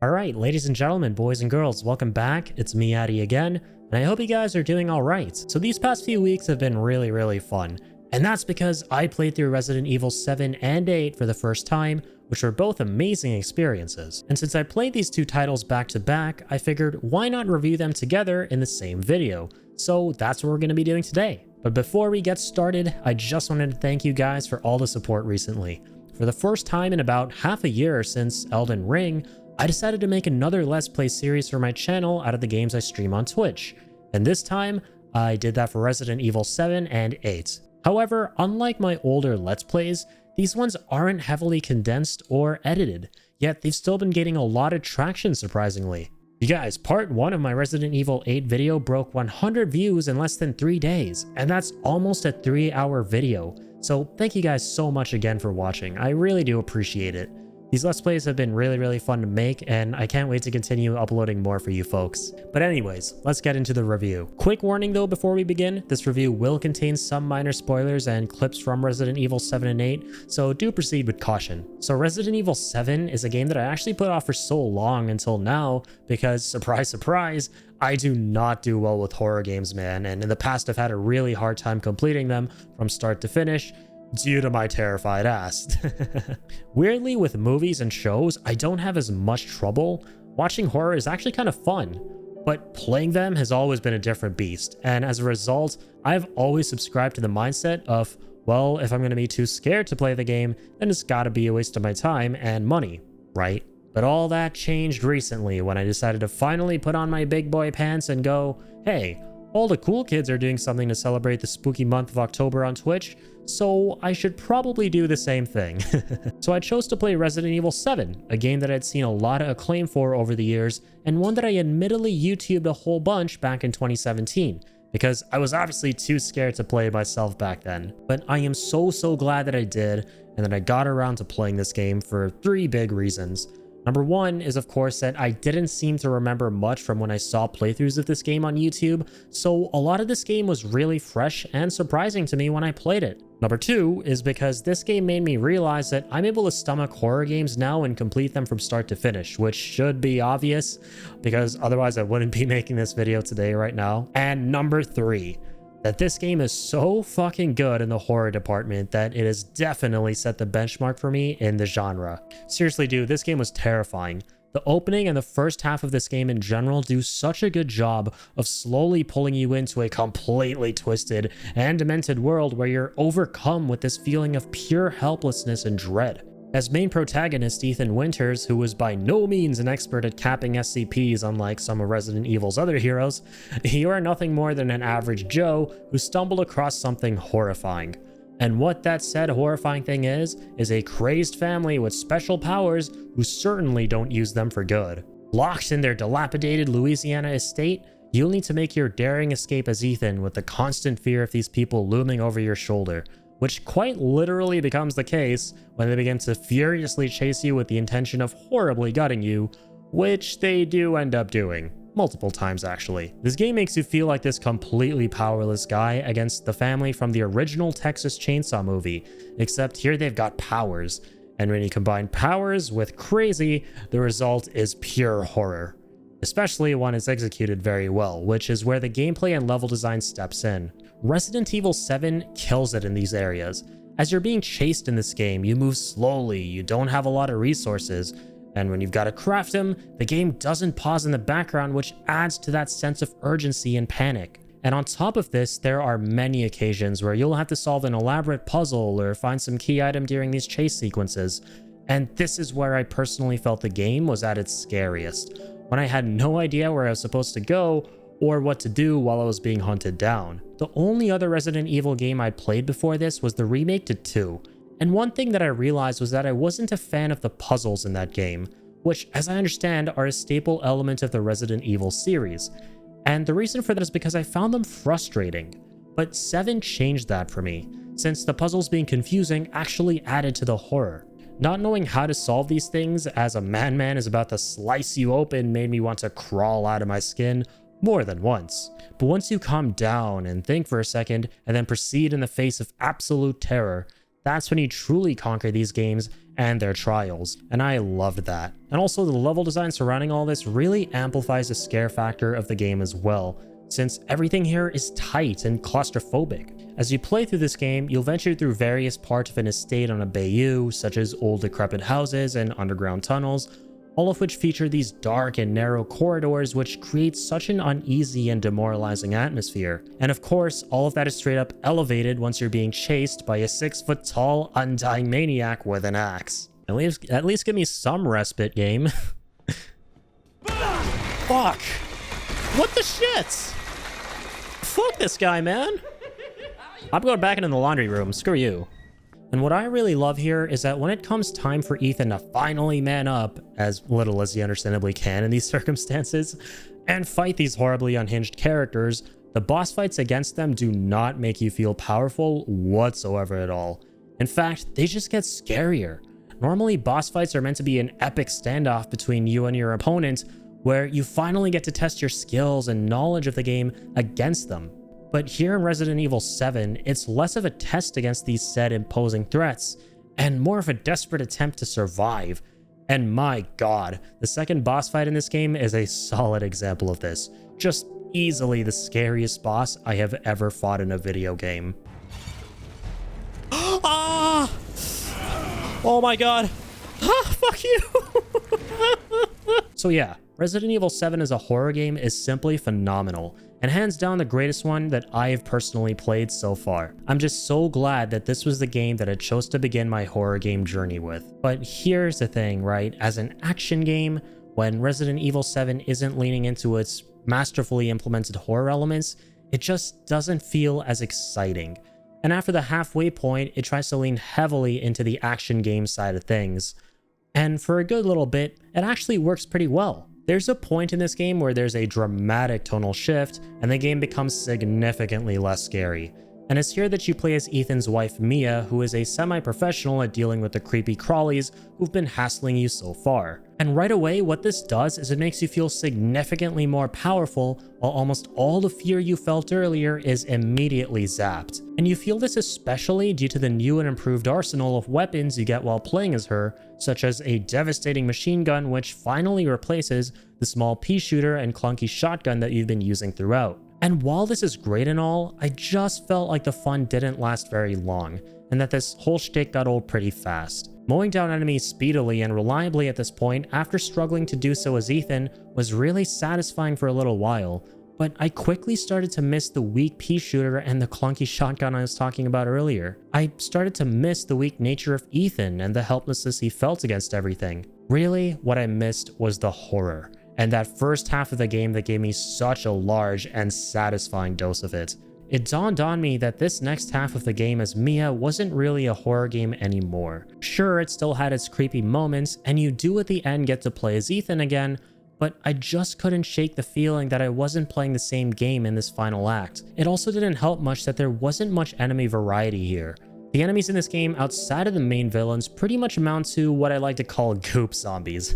Alright, ladies and gentlemen, boys and girls, welcome back. It's me, Addy, again, and I hope you guys are doing alright. So these past few weeks have been really fun, and that's because I played through Resident Evil 7 and 8 for the first time, which were both amazing experiences. And since I played these two titles back to back, I figured why not review them together in the same video. So that's what we're going to be doing today. But before we get started, I just wanted to thank you guys for all the support recently. For the first time in about half a year since Elden Ring, I decided to make another Let's Play series for my channel out of the games I stream on Twitch. And this time, I did that for Resident Evil 7 and 8. However, unlike my older Let's Plays, these ones aren't heavily condensed or edited, yet they've still been getting a lot of traction surprisingly. You guys, part 1 of my Resident Evil 8 video broke 100 views in less than 3 days, and that's almost a 3-hour video. So thank you guys so much again for watching, I really do appreciate it. These Let's Plays have been really fun to make, and I can't wait to continue uploading more for you folks. But anyways, let's get into the review. Quick warning though before we begin, this review will contain some minor spoilers and clips from Resident Evil 7 and 8, so do proceed with caution. So Resident Evil 7 is a game that I actually put off for so long until now, because surprise surprise, I do not do well with horror games, man, and in the past I've had a really hard time completing them from start to finish, due to my terrified ass. Weirdly, with movies and shows, I don't have as much trouble. Watching horror is actually kind of fun, but playing them has always been a different beast, and as a result, I've always subscribed to the mindset of, well, if I'm going to be too scared to play the game, then it's gotta be a waste of my time and money, right? But all that changed recently when I decided to finally put on my big boy pants and go, hey, all the cool kids are doing something to celebrate the spooky month of October on Twitch, so I should probably do the same thing. So I chose to play Resident Evil 7, a game that I'd seen a lot of acclaim for over the years, and one that I admittedly YouTubed a whole bunch back in 2017, because I was obviously too scared to play myself back then. But I am so glad that I did, and that I got around to playing this game for 3 big reasons. Number 1 is, of course, that I didn't seem to remember much from when I saw playthroughs of this game on YouTube, so a lot of this game was really fresh and surprising to me when I played it. Number 2 is because this game made me realize that I'm able to stomach horror games now and complete them from start to finish, which should be obvious, because otherwise I wouldn't be making this video today right now. And number 3, that this game is so fucking good in the horror department that it has definitely set the benchmark for me in the genre. Seriously, dude, this game was terrifying. The opening and the first half of this game in general do such a good job of slowly pulling you into a completely twisted and demented world where you're overcome with this feeling of pure helplessness and dread. As main protagonist Ethan Winters, who was by no means an expert at capping SCPs unlike some of Resident Evil's other heroes, you are nothing more than an average Joe who stumbled across something horrifying. And what that said horrifying thing is a crazed family with special powers who certainly don't use them for good. Locked in their dilapidated Louisiana estate, you'll need to make your daring escape as Ethan with the constant fear of these people looming over your shoulder, which quite literally becomes the case when they begin to furiously chase you with the intention of horribly gutting you, which they do end up doing. Multiple times, actually. This game makes you feel like this completely powerless guy against the family from the original Texas Chainsaw movie, except here they've got powers. And when you combine powers with crazy, the result is pure horror. Especially when it's executed very well, which is where the gameplay and level design steps in. Resident Evil 7 kills it in these areas. As you're being chased in this game, you move slowly, you don't have a lot of resources, and when you've got to craft them, the game doesn't pause in the background, which adds to that sense of urgency and panic. And on top of this, there are many occasions where you'll have to solve an elaborate puzzle or find some key item during these chase sequences. And this is where I personally felt the game was at its scariest, when I had no idea where I was supposed to go or what to do while I was being hunted down. The only other Resident Evil game I played before this was the remake to 2. And one thing that I realized was that I wasn't a fan of the puzzles in that game, which, as I understand, are a staple element of the Resident Evil series. And the reason for that is because I found them frustrating. But 7 changed that for me, since the puzzles being confusing actually added to the horror. Not knowing how to solve these things as a madman is about to slice you open made me want to crawl out of my skin more than once. But once you calm down and think for a second, and then proceed in the face of absolute terror, that's when you truly conquer these games and their trials, and I loved that. And also the level design surrounding all this really amplifies the scare factor of the game as well, since everything here is tight and claustrophobic. As you play through this game, you'll venture through various parts of an estate on a bayou, such as old decrepit houses and underground tunnels, all of which feature these dark and narrow corridors which create such an uneasy and demoralizing atmosphere. And of course, all of that is straight up elevated once you're being chased by a 6-foot-tall, undying maniac with an axe. At least give me some respite, game. Fuck! What the shit? Fuck this guy, man! I'm going back into the laundry room, screw you. And what I really love here is that when it comes time for Ethan to finally man up, as little as he understandably can in these circumstances, and fight these horribly unhinged characters, the boss fights against them do not make you feel powerful whatsoever at all. In fact, they just get scarier. Normally, boss fights are meant to be an epic standoff between you and your opponent, where you finally get to test your skills and knowledge of the game against them. But here in Resident Evil 7, it's less of a test against these said imposing threats, and more of a desperate attempt to survive. And my god, the second boss fight in this game is a solid example of this. Just easily the scariest boss I have ever fought in a video game. Ah! Oh my god. Ah, fuck you! So yeah, Resident Evil 7 as a horror game is simply phenomenal, and hands down the greatest one that I have personally played so far. I'm just so glad that this was the game that I chose to begin my horror game journey with. But here's the thing, right? As an action game, when Resident Evil 7 isn't leaning into its masterfully implemented horror elements, it just doesn't feel as exciting. And after the halfway point, it tries to lean heavily into the action game side of things. And for a good little bit, it actually works pretty well. There's a point in this game where there's a dramatic tonal shift, and the game becomes significantly less scary. And it's here that you play as Ethan's wife Mia, who is a semi-professional at dealing with the creepy crawlies who've been hassling you so far. And right away, what this does is it makes you feel significantly more powerful, while almost all the fear you felt earlier is immediately zapped. And you feel this especially due to the new and improved arsenal of weapons you get while playing as her, such as a devastating machine gun which finally replaces the small pea shooter and clunky shotgun that you've been using throughout. And while this is great and all, I just felt like the fun didn't last very long, and that this whole shtick got old pretty fast. Mowing down enemies speedily and reliably at this point, after struggling to do so as Ethan, was really satisfying for a little while, but I quickly started to miss the weak pea shooter and the clunky shotgun I was talking about earlier. I started to miss the weak nature of Ethan and the helplessness he felt against everything. Really, what I missed was the horror, and that first half of the game that gave me such a large and satisfying dose of it. It dawned on me that this next half of the game as Mia wasn't really a horror game anymore. Sure, it still had its creepy moments, and you do at the end get to play as Ethan again, but I just couldn't shake the feeling that I wasn't playing the same game in this final act. It also didn't help much that there wasn't much enemy variety here. The enemies in this game outside of the main villains pretty much amount to what I like to call goop zombies,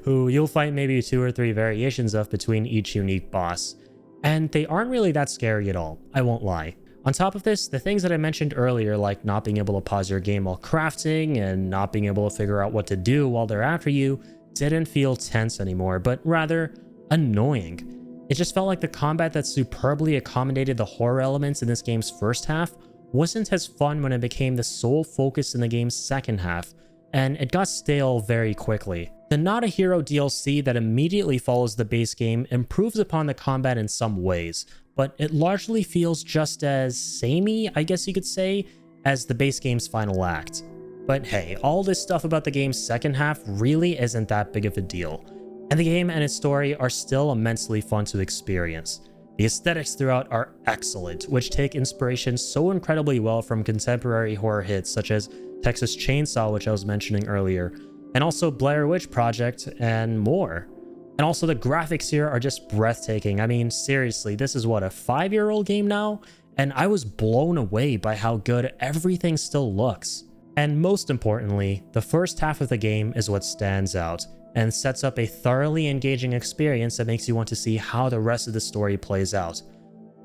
who you'll fight maybe 2 or 3 variations of between each unique boss. And they aren't really that scary at all, I won't lie. On top of this, the things that I mentioned earlier, like not being able to pause your game while crafting and not being able to figure out what to do while they're after you, didn't feel tense anymore, but rather annoying. It just felt like the combat that superbly accommodated the horror elements in this game's first half wasn't as fun when it became the sole focus in the game's second half, and it got stale very quickly. The Not a Hero DLC that immediately follows the base game improves upon the combat in some ways, but it largely feels just as samey, I guess you could say, as the base game's final act. But hey, all this stuff about the game's second half really isn't that big of a deal, and the game and its story are still immensely fun to experience. The aesthetics throughout are excellent, which take inspiration so incredibly well from contemporary horror hits such as Texas Chainsaw, which I was mentioning earlier, and also Blair Witch Project, and more. And also the graphics here are just breathtaking. I mean, seriously, this is what, a 5-year-old game now? And I was blown away by how good everything still looks. And most importantly, the first half of the game is what stands out, and sets up a thoroughly engaging experience that makes you want to see how the rest of the story plays out.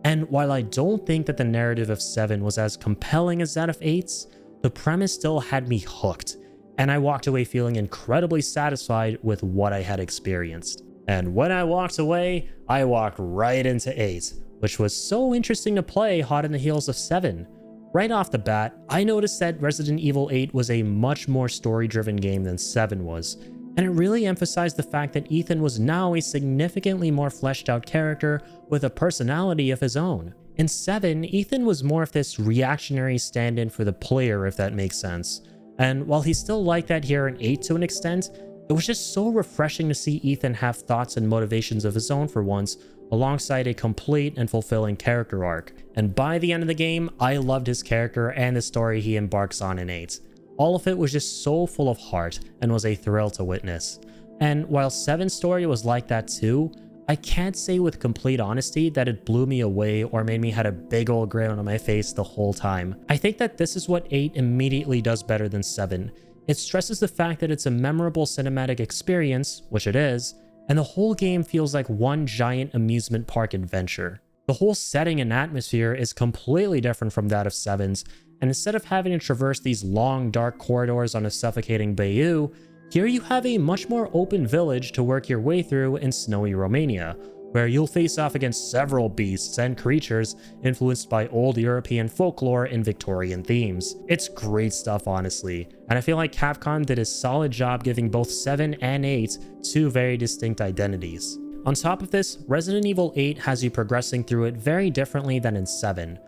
And while I don't think that the narrative of 7 was as compelling as that of 8's, the premise still had me hooked, and I walked away feeling incredibly satisfied with what I had experienced. And when I walked away, I walked right into 8, which was so interesting to play hot in the heels of 7. Right off the bat, I noticed that Resident Evil 8 was a much more story-driven game than 7 was, and it really emphasized the fact that Ethan was now a significantly more fleshed out character with a personality of his own. In 7, Ethan was more of this reactionary stand-in for the player, if that makes sense. And while he's still like that here in 8 to an extent, it was just so refreshing to see Ethan have thoughts and motivations of his own for once, alongside a complete and fulfilling character arc. And by the end of the game, I loved his character and the story he embarks on in 8. All of it was just so full of heart and was a thrill to witness. And while 7's story was like that too, I can't say with complete honesty that it blew me away or made me had a big old grin on my face the whole time. I think that this is what 8 immediately does better than 7. It stresses the fact that it's a memorable cinematic experience, which it is, and the whole game feels like one giant amusement park adventure. The whole setting and atmosphere is completely different from that of 7's, and instead of having to traverse these long dark corridors on a suffocating bayou, here you have a much more open village to work your way through in snowy Romania, where you'll face off against several beasts and creatures influenced by old European folklore and Victorian themes. It's great stuff, honestly, and I feel like Capcom did a solid job giving both 7 and 8 two very distinct identities. On top of this, Resident Evil 8 has you progressing through it very differently than in 7.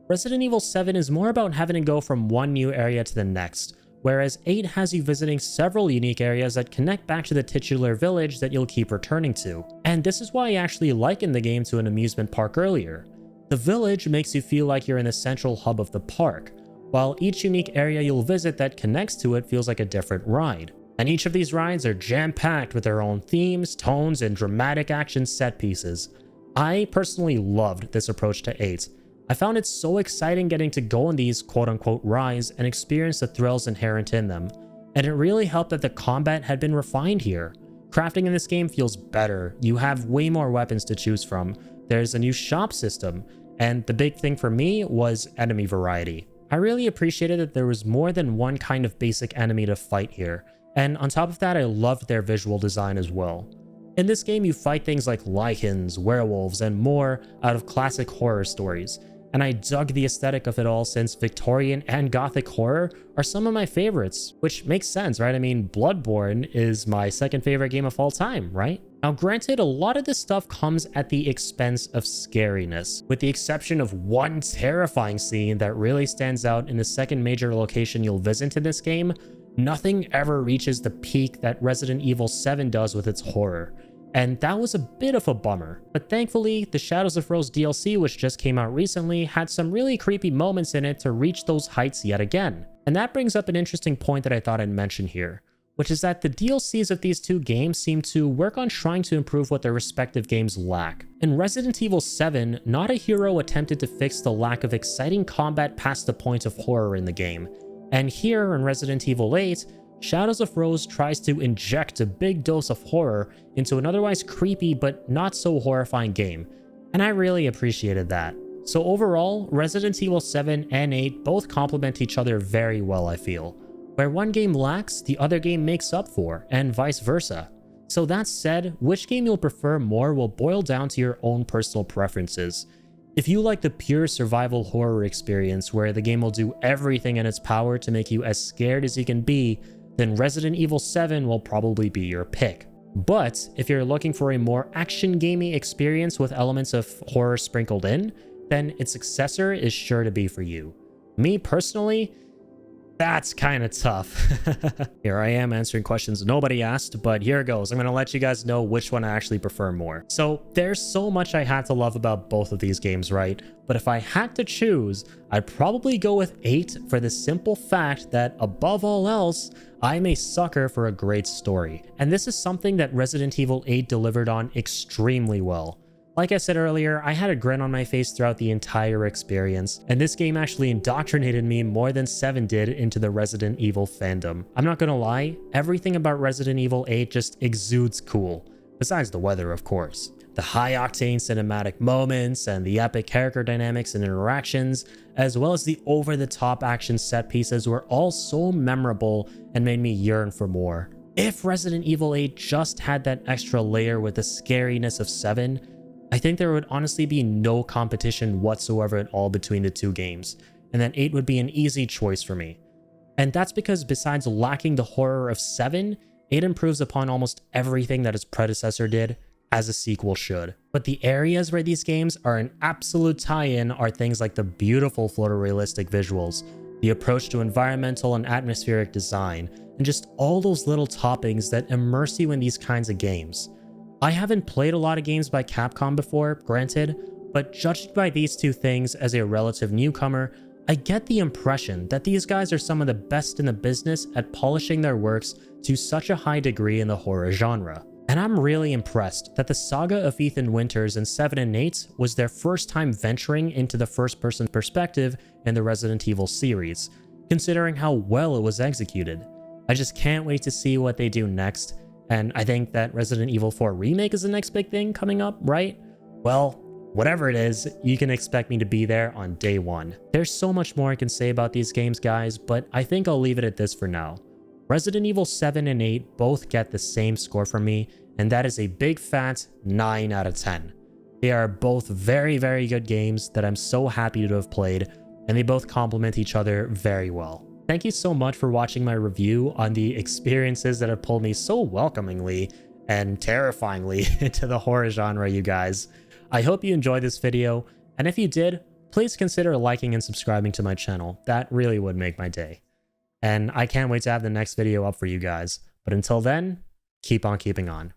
Resident Evil 7 is more about having to go from one new area to the next, whereas 8 has you visiting several unique areas that connect back to the titular village that you'll keep returning to. And this is why I actually likened the game to an amusement park earlier. The village makes you feel like you're in the central hub of the park, while each unique area you'll visit that connects to it feels like a different ride. And each of these rides are jam-packed with their own themes, tones, and dramatic action set pieces. I personally loved this approach to 8. I found it so exciting getting to go on these quote-unquote rides and experience the thrills inherent in them, and it really helped that the combat had been refined here. Crafting in this game feels better, you have way more weapons to choose from, there's a new shop system, and the big thing for me was enemy variety. I really appreciated that there was more than one kind of basic enemy to fight here, and on top of that I loved their visual design as well. In this game you fight things like lichens, werewolves, and more out of classic horror stories, and I dug the aesthetic of it all since Victorian and Gothic horror are some of my favorites, which makes sense, right? I mean, Bloodborne is my second favorite game of all time, right? Now granted, a lot of this stuff comes at the expense of scariness, with the exception of one terrifying scene that really stands out in the second major location you'll visit in this game. Nothing ever reaches the peak that Resident Evil 7 does with its horror. And that was a bit of a bummer, but thankfully, the Shadows of Rose DLC, which just came out recently, had some really creepy moments in it to reach those heights yet again. And that brings up an interesting point that I thought I'd mention here, which is that the DLCs of these two games seem to work on trying to improve what their respective games lack. In Resident Evil 7, Not a Hero attempted to fix the lack of exciting combat past the point of horror in the game, and here in Resident Evil 8, Shadows of Rose tries to inject a big dose of horror into an otherwise creepy but not so horrifying game, and I really appreciated that. So overall, Resident Evil 7 and 8 both complement each other very well, I feel. Where one game lacks, the other game makes up for, and vice versa. So that said, which game you'll prefer more will boil down to your own personal preferences. If you like the pure survival horror experience where the game will do everything in its power to make you as scared as you can be, then Resident Evil 7 will probably be your pick. But if you're looking for a more action gamey experience with elements of horror sprinkled in, then its successor is sure to be for you. Me personally, that's kind of tough. Here I am answering questions nobody asked, but here it goes. I'm going to let you guys know which one I actually prefer more. So there's so much I had to love about both of these games, right? But if I had to choose, I'd probably go with 8 for the simple fact that above all else, I'm a sucker for a great story. And this is something that Resident Evil 8 delivered on extremely well. Like I said earlier, I had a grin on my face throughout the entire experience, and this game actually indoctrinated me more than 7 did into the Resident Evil fandom. I'm not gonna lie, everything about Resident Evil 8 just exudes cool, besides the weather of course. the high-octane cinematic moments and the epic character dynamics and interactions, as well as the over-the-top action set pieces were all so memorable and made me yearn for more. If Resident Evil 8 just had that extra layer with the scariness of 7, I think there would honestly be no competition whatsoever at all between the two games, and that 8 would be an easy choice for me. And that's because besides lacking the horror of 7, 8 improves upon almost everything that its predecessor did, as a sequel should. But the areas where these games are an absolute tie-in are things like the beautiful photorealistic visuals, the approach to environmental and atmospheric design, and just all those little toppings that immerse you in these kinds of games. I haven't played a lot of games by Capcom before, granted, but judging by these two things as a relative newcomer, I get the impression that these guys are some of the best in the business at polishing their works to such a high degree in the horror genre. And I'm really impressed that the saga of Ethan Winters in 7 and 8 was their first time venturing into the first-person perspective in the Resident Evil series, considering how well it was executed. I just can't wait to see what they do next, and I think that Resident Evil 4 Remake is the next big thing coming up, right? Well, whatever it is, you can expect me to be there on day one. There's so much more I can say about these games, guys, but I think I'll leave it at this for now. Resident Evil 7 and 8 both get the same score from me, and that is a big fat 9 out of 10. They are both very, very good games that I'm so happy to have played, and they both complement each other very well. Thank you so much for watching my review on the experiences that have pulled me so welcomingly and terrifyingly into the horror genre, you guys. I hope you enjoyed this video, and if you did, please consider liking and subscribing to my channel. That really would make my day. And I can't wait to have the next video up for you guys. But until then, keep on keeping on.